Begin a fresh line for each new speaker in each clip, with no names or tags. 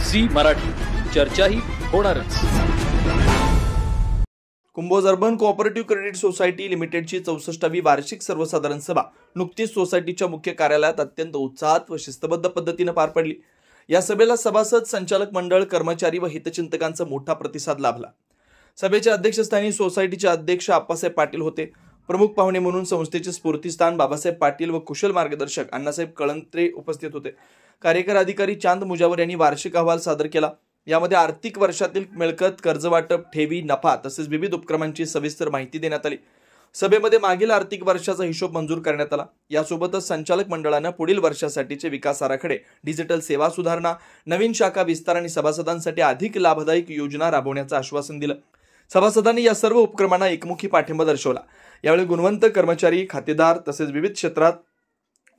Zee Marathi, चर्चाही होणारच।
Kumbhoj urban cooperative credit society लिमिटेडची 64वी वार्षिक सर्वसाधारण सभा नुकतीच सोसायटीच्या मुख्य कार्यालयात अत्यंत उत्साहात व शिस्तबद्ध पद्धतीने पार पडली। या सभेला सभासद, संचालक मंडळ, कर्मचारी व हितचिंतकांचा मोठा प्रतिसाद लाभला। सभेच्या अध्यक्षस्थानी सोसायटीचे अध्यक्ष आप्पासाहेब पाटील होते। प्रमुख पाहुणे म्हणून संस्थेचे स्फूर्तिस्थान बाबासाहेब पाटील व कुशल मार्गदर्शक अण्णासाहेब कळंत्रे उपस्थित होते। कार्यकारी अधिकारी चांद मुजावर यांनी वार्षिक अहवाल सादर केला। यामध्ये आर्थिक वर्षातील मिळकत, कर्जवाटप, ठेवी, नफा तसेच विविध उपक्रमांची सविस्तर माहिती देण्यात आली। सभेमध्ये मागील आर्थिक वर्षाचा हिशोब मंजूर करण्यात आला। यासोबतच संचालक मंडळाने पुढील वर्षासाठीचे विकास आराखडे, डिजिटल सेवा सुधारणा, नवीन शाखा विस्तार आणि सभासदांसाठी अधिक लाभदायक योजना राबवण्याचं आश्वासन दिलं। सभासदांनी या सर्व उपक्रमांना एकमुखी पाठिंबा दर्शवला। यावेळी गुणवंत कर्मचारी, खातेदार तसेच विविध क्षेत्रात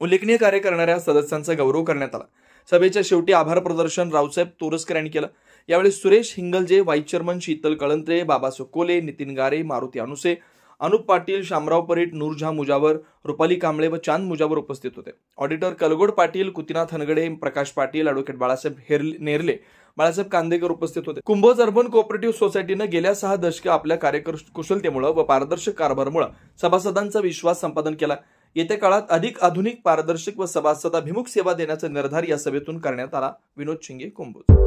उल्लेखनीय कार्य करणाऱ्या सदस्यांचा गौरव करण्यात आला। सभेच्या शेवटी आभार प्रदर्शन रावसाहेब तोरसकर यांनी केलं। यावेळी सुरेश हिंगलजे, व्हाईस चेअरमन शीतल कळंत्रे, बाबा सोकोले, नितीन गारे, मारुती अनुसे, अनुप पाटील, शामराव परीट, नूरजहां मुजावर, रुपाली कांबळे व चांद मुजावर उपस्थित होते। ऑडिटर कलगोड पाटील, कुतीनाथ हनगडे, प्रकाश पाटील, ॲडव्होकेट बाळासाहेब नेरले, बाळासाहेब कांदेकर उपस्थित होते। कुंभोज अर्बन कोऑपरेटिव्ह सोसायटीने गेल्या 6 दशके आपल्या कार्यकुशलतेमुळे व पारदर्शक कारभारामुळे सभासदांचा विश्वास संपादन केला। येत्या काळात अधिक आधुनिक, पारदर्शक व सभासदाभिमुख सेवा देण्याचा निर्धार या सभेतून करण्यात आला। विनोद शिंगे, कुंभोज।